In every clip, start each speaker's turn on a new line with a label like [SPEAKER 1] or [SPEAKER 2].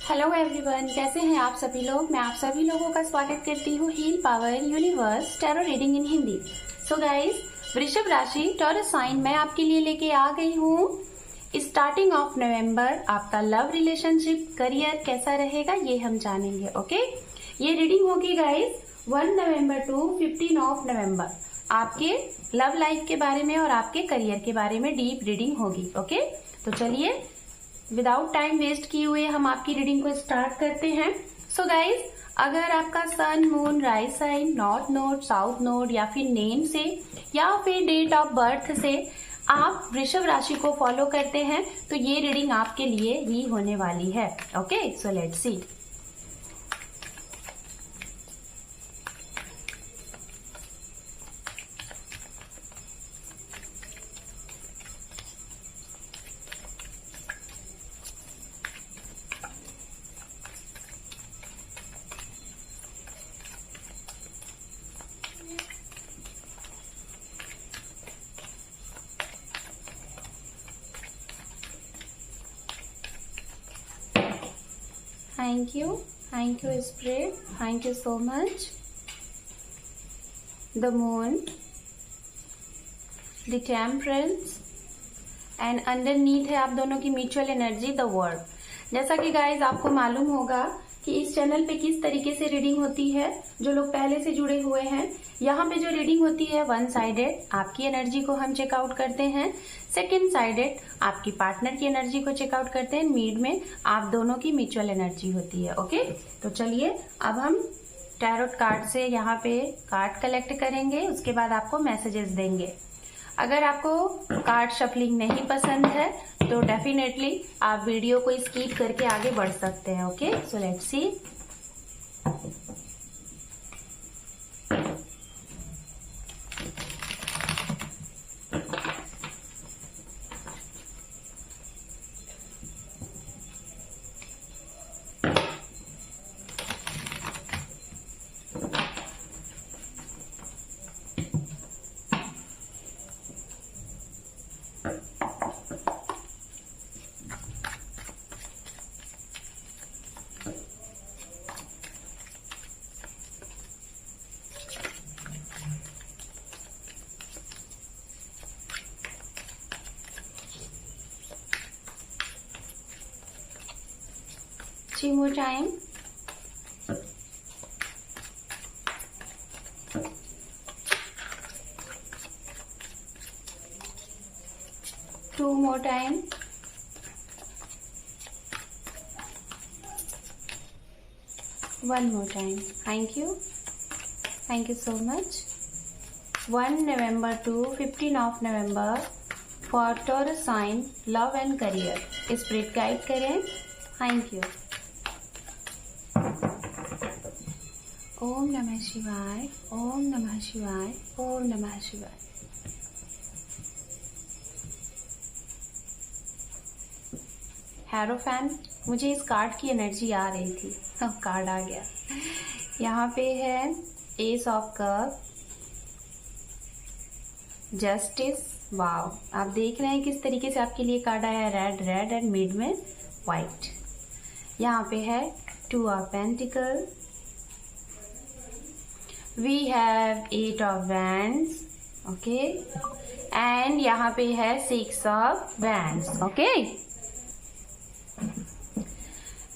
[SPEAKER 1] Hello everyone, कैसे हैं आप सभी लोग। मैं आप सभी लोगों का स्वागत करती हूँ heal power universe tarot reading in Hindi. So guys, वृषभ राशि टॉरस साइन मैं आपके लिए लेके आ गई हूँ। स्टार्टिंग ऑफ नवंबर आपका लव रिलेशनशिप करियर कैसा रहेगा ये हम जानेंगे। ओके, ये रीडिंग होगी guys 1 November to 15 of November. आपके लव लाइफ के बारे में और आपके करियर के बारे में डीप रीडिंग होगी। ओके, तो चलिए विदाउट टाइम वेस्ट किए हुए हम आपकी रीडिंग को स्टार्ट करते हैं। सो गाइज, अगर आपका sun, moon, rise sign, north node, south node या फिर नेम से या फिर डेट ऑफ बर्थ से आप वृषभ राशि को फॉलो करते हैं तो ये रीडिंग आपके लिए ही होने वाली है। Okay, so let's see. Thank you Spirit, thank you so much. The moon, the temperance and underneath है आप दोनों की म्यूचुअल एनर्जी द वर्ड। जैसा कि गाइज आपको मालूम होगा कि इस चैनल पे किस तरीके से रीडिंग होती है। जो लोग पहले से जुड़े हुए हैं, यहाँ पे जो रीडिंग होती है वन साइडेड आपकी एनर्जी को हम चेकआउट करते हैं, सेकेंड साइडेड आपकी पार्टनर की एनर्जी को चेकआउट करते हैं, मिड में आप दोनों की म्यूचुअल एनर्जी होती है। ओके, तो चलिए अब हम टैरोट कार्ड से यहाँ पे कार्ड कलेक्ट करेंगे, उसके बाद आपको मैसेजेस देंगे। अगर आपको कार्ड शफलिंग नहीं पसंद है तो डेफिनेटली आप वीडियो को स्किप करके आगे बढ़ सकते हैं। Okay, so let's see. More time. Two more time. One more time. Thank you so much. 1 November to 15 of November for Taurus sign love and career. Spirit guide करें। Thank you. ओम नमः शिवाय, ओम नमः शिवाय, ओम नमः शिवाय। हेरोफैन, मुझे इस कार्ड की एनर्जी आ रही थी, अब कार्ड आ गया। यहाँ पे है S of cup, justice. Wow, आप देख रहे हैं किस तरीके से आपके लिए कार्ड आया है, रेड एंड मिड में व्हाइट। यहाँ पे है 2 of pentacle, we have 8 of wands, okay, and यहाँ पे है 6 of wands, okay,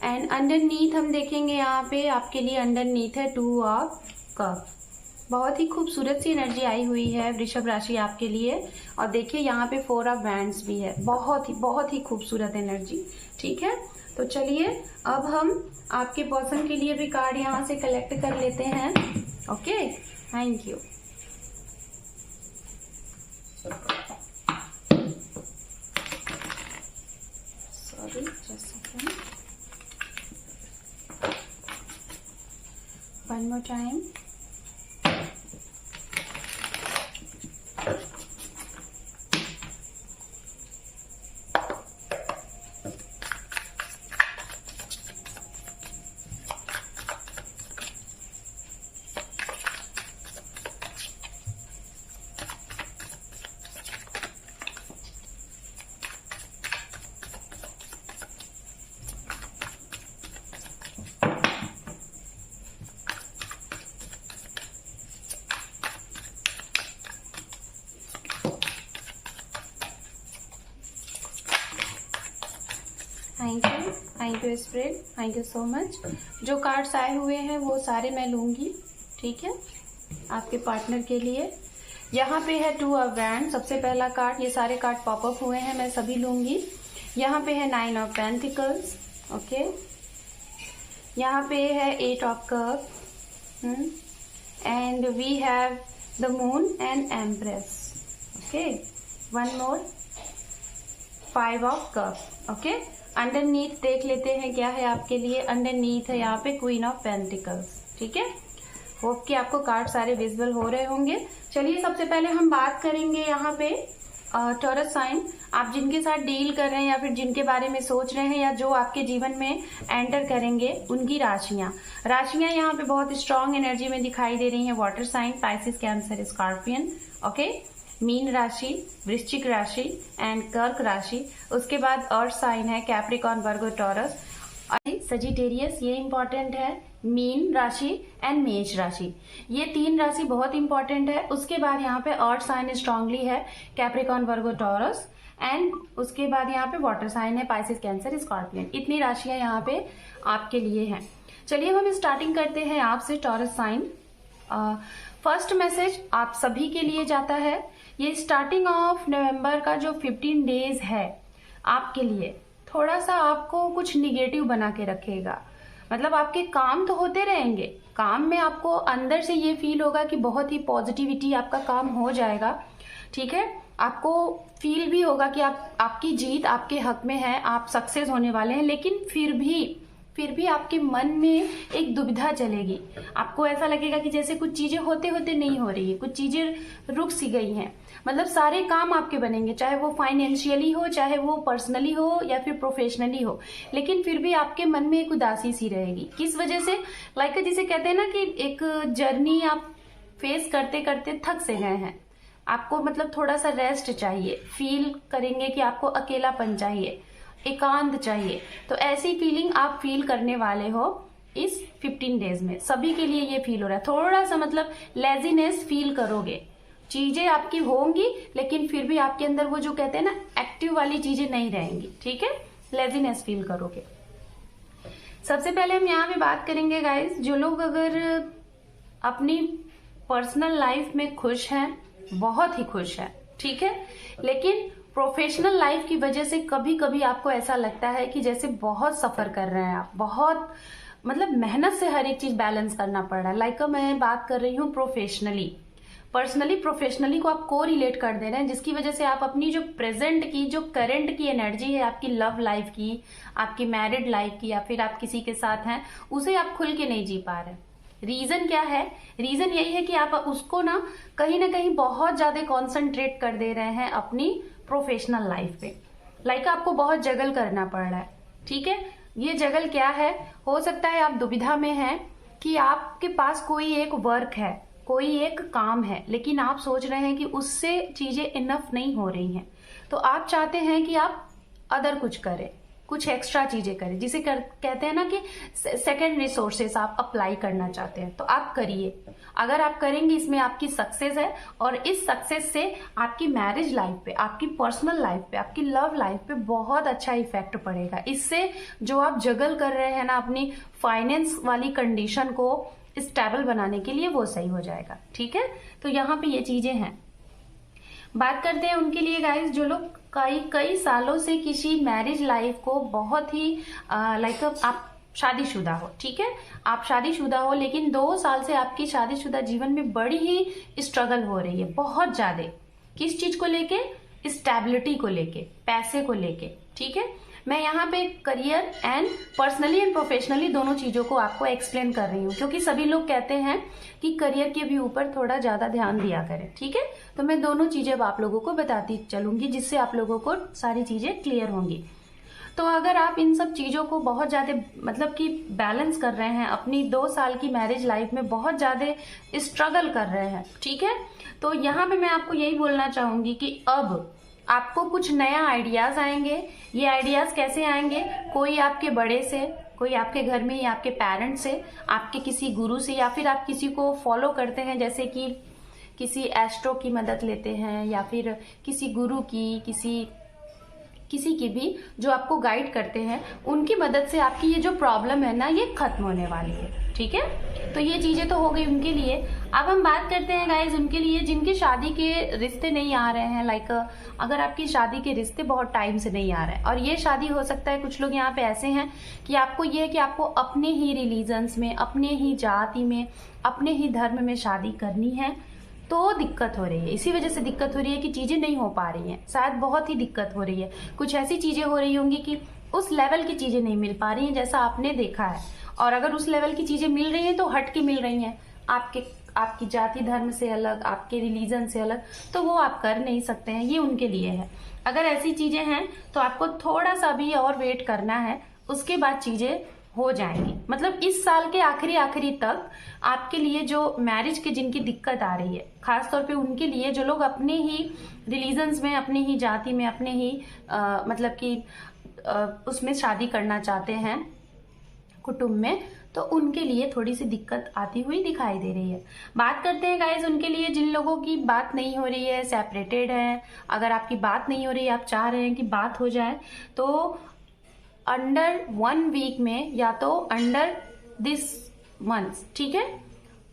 [SPEAKER 1] and underneath हम देखेंगे यहाँ पे आपके लिए अंडरनीथ है 2 of cup। बहुत ही खूबसूरत सी एनर्जी आई हुई है वृषभ राशि आपके लिए। और देखिए यहाँ पे 4 of wands भी है, बहुत ही खूबसूरत एनर्जी। ठीक है, तो चलिए अब हम आपके पर्सन के लिए भी कार्ड यहाँ से कलेक्ट कर लेते हैं। Okay, thank you. Sorry, just second. One more time. Thank you spread, thank you so much. जो कार्ड्स आए हुए हैं वो सारे मैं लूँगी, ठीक है, आपके पार्टनर के लिए। यहाँ पे है 2 ऑफ वैंड, सबसे पहला कार्ड। ये सारे कार्ड पॉपअप हुए हैं, मैं सभी लूँगी। यहाँ पे है 9 ऑफ पेंटिकल्स, ओके। यहाँ पे है 8 of cup, and we have the moon and empress, okay. One more 5 of cup, okay. Underneath देख लेते हैं क्या है आपके लिए। अंडरनीथ है यहाँ पे क्वीन ऑफ पेंटिकल्स, ठीक है। होप कि आपको कार्ड सारे विजिबल हो रहे होंगे। चलिए सबसे पहले हम बात करेंगे यहाँ पे टॉरस साइन, आप जिनके साथ डील कर रहे हैं या फिर जिनके बारे में सोच रहे हैं या जो आपके जीवन में एंटर करेंगे, उनकी राशियां यहाँ पे बहुत स्ट्रांग एनर्जी में दिखाई दे रही हैं। Water sign, Pisces, Cancer, Scorpion, okay. मीन राशि, वृश्चिक राशि एंड कर्क राशि। उसके बाद अर्थ साइन है कैप्रिकॉर्न, वर्गो, टॉरस, सजिटेरियस, ये इंपॉर्टेंट है। मीन राशि एंड मेष राशि, ये 3 राशि बहुत इंपॉर्टेंट है। उसके बाद यहाँ पे अर्थ साइन स्ट्रांगली है कैप्रिकॉर्न, वर्गो, टॉरस, एंड उसके बाद यहाँ पे वाटर साइन है पाइसिस, कैंसर, स्कॉर्पियन। इतनी राशियां यहाँ पे आपके लिए हैं। चलिए हम स्टार्टिंग करते हैं आपसे टॉरस साइन। फर्स्ट मैसेज आप सभी के लिए जाता है। ये स्टार्टिंग ऑफ नवंबर का जो 15 डेज है आपके लिए थोड़ा सा आपको कुछ निगेटिव बना के रखेगा। मतलब आपके काम तो होते रहेंगे, काम में आपको अंदर से ये फील होगा कि बहुत ही पॉजिटिविटी, आपका काम हो जाएगा, ठीक है। आपको फील भी होगा कि आपकी जीत आपके हक में है, आप सक्सेस होने वाले हैं। लेकिन फिर भी आपके मन में एक दुविधा चलेगी। आपको ऐसा लगेगा कि जैसे कुछ चीजें होते होते नहीं हो रही है, कुछ चीजें रुक सी गई हैं। मतलब सारे काम आपके बनेंगे, चाहे वो फाइनेंशियली हो, चाहे वो पर्सनली हो या फिर प्रोफेशनली हो, लेकिन फिर भी आपके मन में एक उदासी सी रहेगी। किस वजह से? लाइक जिसे कहते हैं ना कि एक जर्नी आप फेस करते करते थक से गए हैं, आपको मतलब थोड़ा सा रेस्ट चाहिए, फील करेंगे कि आपको अकेलापन चाहिए, एकांत चाहिए। तो ऐसी फीलिंग आप फील करने वाले हो इस 15 डेज में। सभी के लिए ये फील हो रहा है। थोड़ा सा मतलब लेजीनेस फील करोगे, चीजें आपकी होंगी लेकिन फिर भी आपके अंदर वो जो कहते हैं ना एक्टिव वाली चीजें नहीं रहेंगी, ठीक है। लेजीनेस फील करोगे। सबसे पहले हम यहाँ पे बात करेंगे गाइस, जो लोग अगर अपनी पर्सनल लाइफ में खुश हैं, बहुत ही खुश हैं, ठीक है, लेकिन प्रोफेशनल लाइफ की वजह से कभी कभी आपको ऐसा लगता है कि जैसे बहुत सफर कर रहे हैं आप, बहुत मतलब मेहनत से हर एक चीज बैलेंस करना पड़ रहा है। लाइक मैं बात कर रही हूँ प्रोफेशनली, पर्सनली प्रोफेशनली को आप को रिलेट कर दे रहे हैं, जिसकी वजह से आप अपनी जो प्रेजेंट की, जो करंट की एनर्जी है आपकी लव लाइफ की, आपकी मैरिड लाइफ की, या फिर आप किसी के साथ हैं, उसे आप खुल के नहीं जी पा रहे। रीजन क्या है? रीजन यही है कि आप उसको ना कहीं बहुत ज्यादा कॉन्सेंट्रेट कर दे रहे हैं अपनी प्रोफेशनल लाइफ पे। लाइक आपको बहुत जगल करना पड़ रहा है, ठीक है। ये जगल क्या है? हो सकता है आप दुविधा में हैं कि आपके पास कोई एक वर्क है, कोई एक काम है, लेकिन आप सोच रहे हैं कि उससे चीजें इनफ नहीं हो रही हैं। तो आप चाहते हैं कि आप अदर कुछ करें, कुछ एक्स्ट्रा चीजें करें, जिसे कहते हैं ना कि सेकंड रिसोर्सेस आप अप्लाई करना चाहते हैं। तो आप करिए, अगर आप करेंगे इसमें आपकी सक्सेस है, और इस सक्सेस से आपकी मैरिज लाइफ पे, आपकी पर्सनल लाइफ पे, आपकी लव लाइफ पे बहुत अच्छा इफेक्ट पड़ेगा। इससे जो आप जगल कर रहे हैं ना अपनी फाइनेंस वाली कंडीशन को स्टेबल बनाने के लिए, वो सही हो जाएगा, ठीक है। तो यहाँ पे ये चीजें हैं। बात करते हैं उनके लिए गाइस, जो लोग कई सालों से किसी मैरिज लाइफ को बहुत ही लाइक आप शादीशुदा हो, ठीक है, आप शादीशुदा हो, लेकिन 2 साल से आपकी शादीशुदा जीवन में बड़ी ही स्ट्रगल हो रही है, बहुत ज्यादा। किस चीज को लेके? स्टेबिलिटी को लेके, पैसे को लेके, ठीक है। मैं यहाँ पे career and personally and professionally दोनों चीजों को आपको एक्सप्लेन कर रही हूँ, क्योंकि सभी लोग कहते हैं कि करियर के भी ऊपर थोड़ा ज्यादा ध्यान दिया करें, ठीक है। तो मैं दोनों चीजें अब आप लोगों को बताती चलूंगी, जिससे आप लोगों को सारी चीजें क्लियर होंगी। तो अगर आप इन सब चीजों को बहुत ज्यादा मतलब कि बैलेंस कर रहे हैं, अपनी 2 साल की मैरिज लाइफ में बहुत ज्यादा स्ट्रगल कर रहे हैं, ठीक है, तो यहाँ पे मैं आपको यही बोलना चाहूंगी कि अब आपको कुछ नया आइडियाज आएंगे। ये आइडियाज कैसे आएंगे? कोई आपके बड़े से, कोई आपके घर में या आपके पेरेंट्स से, आपके किसी गुरु से, या फिर आप किसी को फॉलो करते हैं, जैसे कि किसी एस्ट्रो की मदद लेते हैं, या फिर किसी गुरु की, किसी किसी की भी जो आपको गाइड करते हैं, उनकी मदद से आपकी ये जो प्रॉब्लम है ना, ये खत्म होने वाली है। ठीक है, तो ये चीजें तो हो गई उनके लिए। अब हम बात करते हैं गाइज उनके लिए जिनके शादी के रिश्ते नहीं आ रहे हैं। लाइक अगर आपकी शादी के रिश्ते बहुत टाइम से नहीं आ रहे हैं, और ये शादी हो सकता है, कुछ लोग यहाँ पे ऐसे हैं कि आपको ये है कि आपको अपने ही रिलीजन्स में, अपने ही जाति में, अपने ही धर्म में शादी करनी है, तो दिक्कत हो रही है। इसी वजह से दिक्कत हो रही है कि चीजें नहीं हो पा रही हैं। शायद बहुत ही दिक्कत हो रही है, कुछ ऐसी चीजें हो रही होंगी कि उस लेवल की चीजें नहीं मिल पा रही हैं जैसा आपने देखा है। और अगर उस लेवल की चीजें मिल रही हैं तो हट के मिल रही हैं, आपकी जाति धर्म से अलग, आपके रिलीजन से अलग, तो वो आप कर नहीं सकते हैं, ये उनके लिए है। अगर ऐसी चीजें हैं तो आपको थोड़ा सा भी और वेट करना है, उसके बाद चीजें हो जाएंगी। मतलब इस साल के आखिरी तक आपके लिए जो मैरिज के जिनकी दिक्कत आ रही है, खासतौर पे उनके लिए जो लोग अपने ही रिलीजन्स में, अपने ही जाति में, अपने ही मतलब कि उसमें शादी करना चाहते हैं कुटुंब में, तो उनके लिए थोड़ी सी दिक्कत आती हुई दिखाई दे रही है। बात करते हैं गाइज उनके लिए जिन लोगों की बात नहीं हो रही है, सेपरेटेड है। अगर आपकी बात नहीं हो रही है, आप चाह रहे हैं कि बात हो जाए, तो अंडर 1 वीक में या तो अंडर दिस मंथ, ठीक है,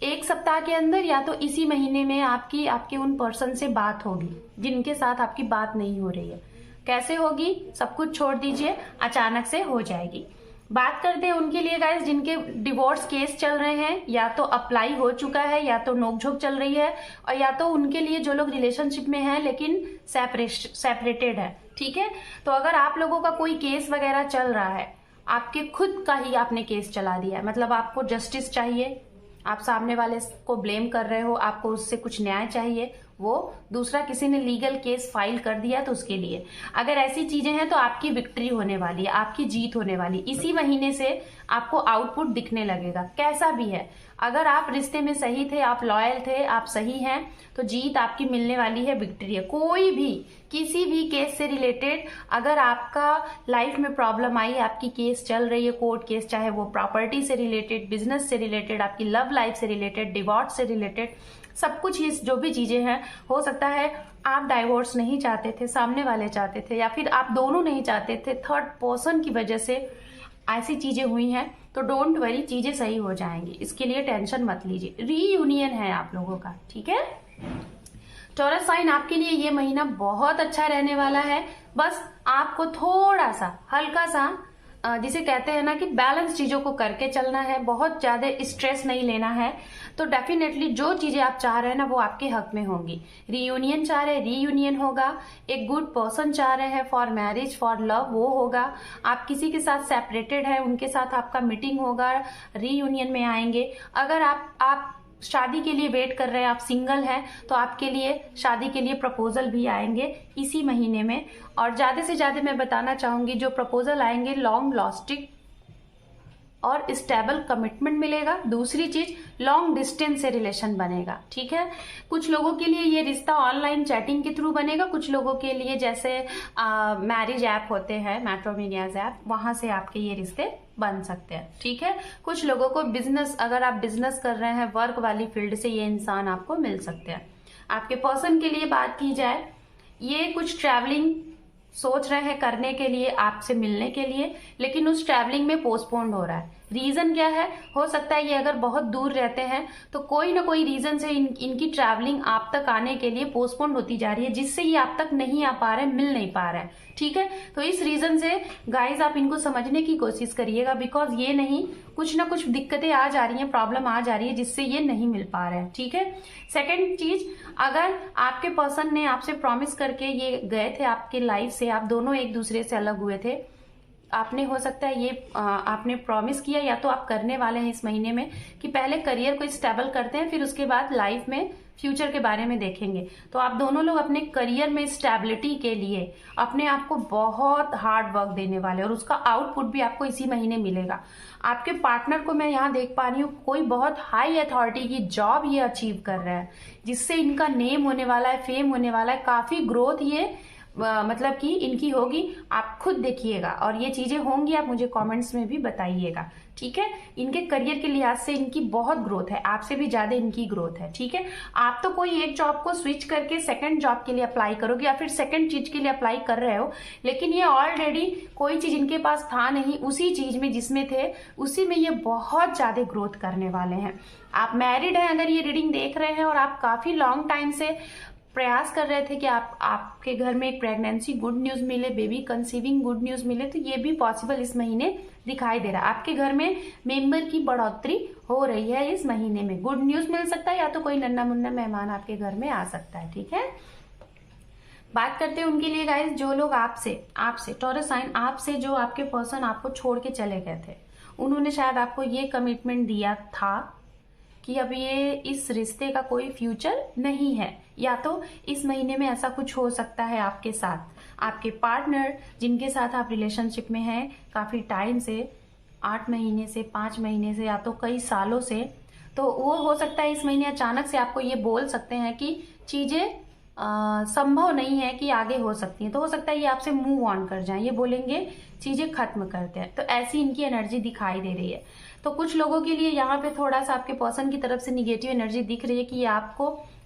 [SPEAKER 1] 1 सप्ताह के अंदर या तो इसी महीने में आपके उन पर्सन से बात होगी जिनके साथ आपकी बात नहीं हो रही है। कैसे होगी? सब कुछ छोड़ दीजिए, अचानक से हो जाएगी। बात करते हैं उनके लिए गाइस जिनके डिवोर्स केस चल रहे हैं, या तो अप्लाई हो चुका है, या तो नोकझोंक चल रही है, और या तो उनके लिए जो लोग रिलेशनशिप में हैं लेकिन सेपरेटेड है। ठीक है, तो अगर आप लोगों का कोई केस वगैरह चल रहा है, आपके खुद का ही आपने केस चला दिया है, मतलब आपको जस्टिस चाहिए, आप सामने वाले को ब्लेम कर रहे हो, आपको उससे कुछ न्याय चाहिए, वो दूसरा किसी ने लीगल केस फाइल कर दिया तो उसके लिए, अगर ऐसी चीजें हैं तो आपकी विक्ट्री होने वाली है, आपकी जीत होने वाली। इसी महीने से आपको आउटपुट दिखने लगेगा, कैसा भी है। अगर आप रिश्ते में सही थे, आप लॉयल थे, आप सही हैं, तो जीत आपकी मिलने वाली है, विक्ट्री है। कोई भी किसी भी केस से रिलेटेड अगर आपका लाइफ में प्रॉब्लम आई, आपकी केस चल रही है, कोर्ट केस, चाहे वो प्रॉपर्टी से रिलेटेड, बिजनेस से रिलेटेड, आपकी लव लाइफ से रिलेटेड, डिवोर्स से रिलेटेड, सब कुछ ही जो भी चीजें हैं, हो सकता है आप डाइवोर्स नहीं चाहते थे, सामने वाले चाहते थे, या फिर आप दोनों नहीं चाहते थे, थर्ड पर्सन की वजह से ऐसी चीजें हुई हैं, तो डोंट वरी, चीजें सही हो जाएंगी, इसके लिए टेंशन मत लीजिए। रीयूनियन है आप लोगों का, ठीक है। टॉरस साइन, आपके लिए ये महीना बहुत अच्छा रहने वाला है। बस आपको थोड़ा सा हल्का सा जिसे कहते हैं ना कि बैलेंस चीजों को करके चलना है, बहुत ज्यादा स्ट्रेस नहीं लेना है, तो डेफिनेटली जो चीजें आप चाह रहे हैं ना वो आपके हक में होंगी। रीयूनियन चाह रहे हैं, रीयूनियन होगा। एक गुड पर्सन चाह रहे हैं फॉर मैरिज, फॉर लव, वो होगा। आप किसी के साथ सेपरेटेड है, उनके साथ आपका मीटिंग होगा, रीयूनियन में आएंगे। अगर आप शादी के लिए वेट कर रहे हैं, आप सिंगल हैं, तो आपके लिए शादी के लिए प्रपोजल भी आएंगे इसी महीने में। और ज्यादा से ज्यादा मैं बताना चाहूंगी, जो प्रपोजल आएंगे लॉन्ग लास्टिंग और स्टेबल कमिटमेंट मिलेगा। दूसरी चीज, लॉन्ग डिस्टेंस से रिलेशन बनेगा, ठीक है। कुछ लोगों के लिए ये रिश्ता ऑनलाइन चैटिंग के थ्रू बनेगा, कुछ लोगों के लिए जैसे मैरिज ऐप होते हैं, मैट्रिमोनियल्स ऐप, वहां से आपके ये रिश्ते बन सकते हैं, ठीक है। कुछ लोगों को बिजनेस, अगर आप बिजनेस कर रहे हैं, वर्क वाली फील्ड से ये इंसान आपको मिल सकते हैं। आपके पर्सन के लिए बात की जाए, ये कुछ ट्रैवलिंग सोच रहे हैं करने के लिए, आपसे मिलने के लिए, लेकिन उस ट्रैवलिंग में पोस्टपोन्ड हो रहा है। रीजन क्या है? हो सकता है ये अगर बहुत दूर रहते हैं तो कोई ना कोई रीजन से इनकी ट्रैवलिंग आप तक आने के लिए पोस्टपोन्ड होती जा रही है, जिससे ये आप तक नहीं आ पा रहे हैं, मिल नहीं पा रहे हैं, ठीक है। तो इस रीजन से गाइज आप इनको समझने की कोशिश करिएगा, बिकॉज ये नहीं, कुछ ना कुछ दिक्कतें आ जा रही हैं, प्रॉब्लम आ जा रही है, जिससे ये नहीं मिल पा रहे हैं, ठीक है। सेकेंड चीज, अगर आपके पर्सन ने आपसे प्रॉमिस करके ये गए थे आपके लाइफ से, आप दोनों एक दूसरे से अलग हुए थे, आपने, हो सकता है ये आपने प्रॉमिस किया, या तो आप करने वाले हैं इस महीने में कि पहले करियर को स्टेबल करते हैं, फिर उसके बाद लाइफ में फ्यूचर के बारे में देखेंगे। तो आप दोनों लोग अपने करियर में स्टेबिलिटी के लिए अपने आप को बहुत हार्ड वर्क देने वाले, और उसका आउटपुट भी आपको इसी महीने मिलेगा। आपके पार्टनर को मैं यहाँ देख पा रही हूँ, कोई बहुत हाई अथॉरिटी की जॉब ये अचीव कर रहा है, जिससे इनका नेम होने वाला है, फेम होने वाला है, काफी ग्रोथ ये मतलब कि इनकी होगी, आप खुद देखिएगा और ये चीजें होंगी, आप मुझे कमेंट्स में भी बताइएगा, ठीक है। इनके करियर के लिहाज से इनकी बहुत ग्रोथ है, आपसे भी ज्यादा इनकी ग्रोथ है, ठीक है। आप तो कोई एक जॉब को स्विच करके सेकंड जॉब के लिए अप्लाई करोगे या फिर सेकंड चीज के लिए अप्लाई कर रहे हो, लेकिन ये ऑलरेडी कोई चीज इनके पास था नहीं, उसी चीज में जिसमें थे उसी में ये बहुत ज्यादा ग्रोथ करने वाले हैं। आप मैरिड हैं अगर ये रीडिंग देख रहे हैं और आप काफी लॉन्ग टाइम से प्रयास कर रहे थे कि आपके घर में एक प्रेगनेंसी गुड न्यूज मिले, बेबी कंसीविंग गुड न्यूज मिले, तो ये भी पॉसिबल इस महीने दिखाई दे रहा है। आपके घर में मेंबर की बढ़ोतरी हो रही है इस महीने में, गुड न्यूज मिल सकता है या तो कोई नन्ना मुन्ना मेहमान आपके घर में आ सकता है, ठीक है। बात करते हैं उनके लिए गाइस, जो लोग आपसे टॉरस साइन, आपसे जो आपके पर्सन आपको छोड़ के चले गए थे, उन्होंने शायद आपको ये कमिटमेंट दिया था कि अब ये इस रिश्ते का कोई फ्यूचर नहीं है, या तो इस महीने में ऐसा कुछ हो सकता है आपके साथ। आपके पार्टनर जिनके साथ आप रिलेशनशिप में हैं काफी टाइम से, 8 महीने से, 5 महीने से, या तो कई सालों से, तो वो हो सकता है इस महीने अचानक से आपको ये बोल सकते हैं कि चीजें संभव नहीं है कि आगे हो सकती है, तो हो सकता है ये आपसे मूव ऑन कर जाएं, ये बोलेंगे चीजें खत्म करते हैं, तो ऐसी इनकी एनर्जी दिखाई दे रही है। तो कुछ लोगों के लिए यहाँ पे थोड़ा सा आपके पर्सन की तरफ से निगेटिव एनर्जी दिख रही है कि ये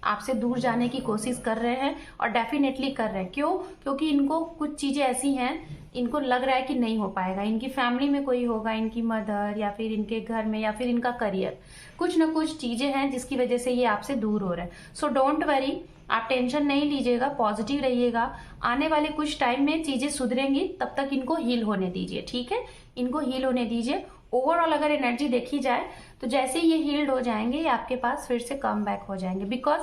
[SPEAKER 1] आपसे दूर जाने की कोशिश कर रहे हैं, और डेफिनेटली कर रहे हैं। क्यों? क्योंकि इनको कुछ चीजें ऐसी हैं, इनको लग रहा है कि नहीं हो पाएगा, इनकी फैमिली में कोई होगा, इनकी मदर या फिर इनके घर में या फिर इनका करियर, कुछ ना कुछ चीजें हैं जिसकी वजह से ये आपसे दूर हो रहे हैं। सो डोंट वरी, आप टेंशन नहीं लीजिएगा, पॉजिटिव रहिएगा, आने वाले कुछ टाइम में चीजें सुधरेंगी, तब तक इनको हील होने दीजिए, ठीक है। इनको हील होने दीजिए। ओवरऑल अगर एनर्जी देखी जाए तो जैसे ये हील्ड हो जाएंगे ये आपके पास फिर से कम बैक हो जाएंगे, बिकॉज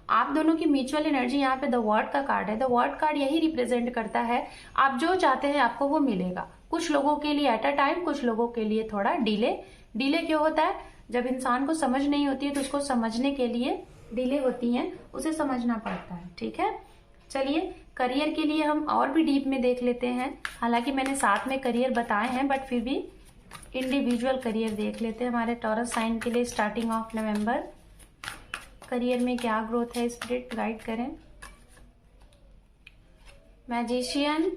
[SPEAKER 1] आप दोनों की म्यूचुअल एनर्जी, यहाँ पे द वर्ड का कार्ड है, द वर्ड कार्ड यही रिप्रेजेंट करता है आप जो चाहते हैं आपको वो मिलेगा। कुछ लोगों के लिए एट अ टाइम, कुछ लोगों के लिए थोड़ा डिले क्यों होता है? जब इंसान को समझ नहीं होती है तो उसको समझने के लिए डिले होती है, उसे समझना पड़ता है, ठीक है। चलिए करियर के लिए हम और भी डीप में देख लेते हैं, हालांकि मैंने साथ में करियर बताए हैं बट फिर भी इंडिविजुअल करियर देख लेते हैं हमारे टॉरस साइन के लिए। स्टार्टिंग ऑफ नवंबर करियर में क्या ग्रोथ है, स्पिरिट गाइड करें। Magician,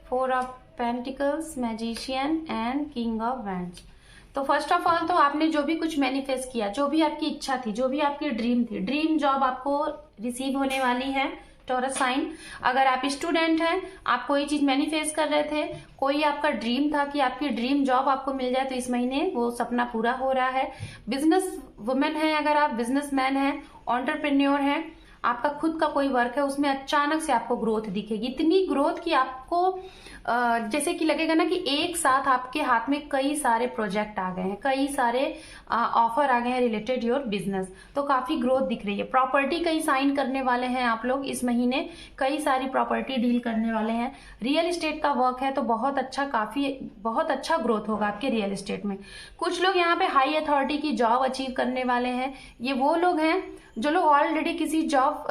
[SPEAKER 1] 4 of pentacles, magician and king of wands. तो फर्स्ट ऑफ ऑल तो आपने जो भी कुछ मैनिफेस्ट किया, जो भी आपकी इच्छा थी, जो भी आपकी ड्रीम थी, ड्रीम जॉब आपको रिसीव होने वाली है टॉरस साइन। अगर आप स्टूडेंट हैं, आप कोई चीज मैनिफेस्ट कर रहे थे, कोई आपका ड्रीम था कि आपकी ड्रीम जॉब आपको मिल जाए, तो इस महीने वो सपना पूरा हो रहा है। बिजनेस वुमेन है, अगर आप बिजनेसमैन हैं, एंटरप्रेन्योर हैं, आपका खुद का कोई वर्क है, उसमें अचानक से आपको ग्रोथ दिखेगी, इतनी ग्रोथ कि आपको जैसे कि लगेगा ना कि एक साथ आपके हाथ में कई सारे प्रोजेक्ट आ गए हैं, कई सारे ऑफर आ गए हैं रिलेटेड योर बिजनेस, तो काफी ग्रोथ दिख रही है। प्रॉपर्टी कई साइन करने वाले हैं आप लोग इस महीने, कई सारी प्रॉपर्टी डील करने वाले हैं। रियल एस्टेट का वर्क है तो बहुत अच्छा ग्रोथ होगा आपके रियल एस्टेट में। कुछ लोग यहाँ पे हाई अथॉरिटी की जॉब अचीव करने वाले हैं। ये वो लोग हैं जो लोग ऑलरेडी किसी जॉब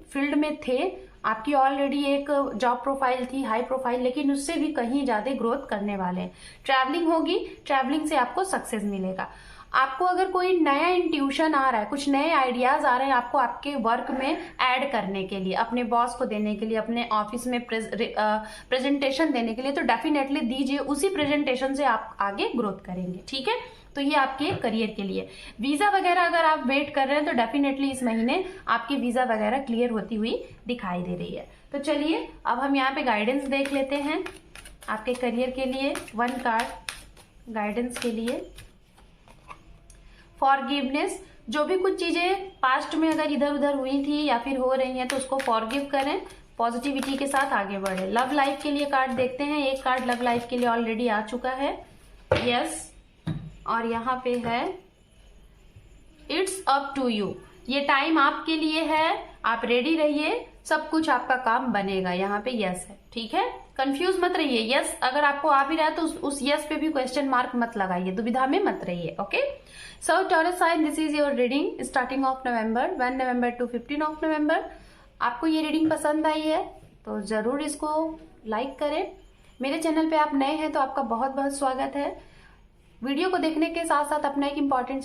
[SPEAKER 1] फील्ड में थे, आपकी ऑलरेडी एक जॉब प्रोफाइल थी हाई प्रोफाइल, लेकिन उससे भी कहीं ज्यादा ग्रोथ करने वाले हैं। ट्रैवलिंग होगी, ट्रैवलिंग से आपको सक्सेस मिलेगा। आपको अगर कोई नया इंट्यूशन आ रहा है, कुछ नए आइडियाज आ रहे हैं आपको आपके वर्क में ऐड करने के लिए, अपने बॉस को देने के लिए, अपने ऑफिस में प्रेजेंटेशन देने के लिए, तो डेफिनेटली दीजिए, उसी प्रेजेंटेशन से आप आगे ग्रोथ करेंगे, ठीक है। तो ये आपके करियर के लिए। वीजा वगैरह अगर आप वेट कर रहे हैं तो डेफिनेटली इस महीने आपकी वीजा वगैरह क्लियर होती हुई दिखाई दे रही है। तो चलिए अब हम यहाँ पे गाइडेंस देख लेते हैं आपके करियर के लिए। 1 कार्ड गाइडेंस के लिए। फॉरगिवनेस, जो भी कुछ चीजें पास्ट में अगर इधर उधर हुई थी या फिर हो रही हैं तो उसको फॉरगिव करें, पॉजिटिविटी के साथ आगे बढ़े। लव लाइफ के लिए कार्ड देखते हैं। एक कार्ड लव लाइफ के लिए ऑलरेडी आ चुका है, यस, और यहाँ पे है इट्स अप टू यू। ये टाइम आपके लिए है, आप रेडी रहिए, सब कुछ आपका काम बनेगा। यहाँ पे यस है, ठीक है, कंफ्यूज मत रहिए। यस अगर आपको आ भी रहा है तो उस यस पे भी क्वेश्चन मार्क मत लगाइए, दुविधा में मत रहिए, okay. So Taurus sign, this is your reading starting of November, 1 November to 15 of November. आपको ये रीडिंग पसंद आई है तो जरूर इसको लाइक करें। मेरे चैनल पे आप नए हैं तो आपका बहुत बहुत स्वागत है। वीडियो को देखने के साथ साथ अपना एक इम्पॉर्टेंट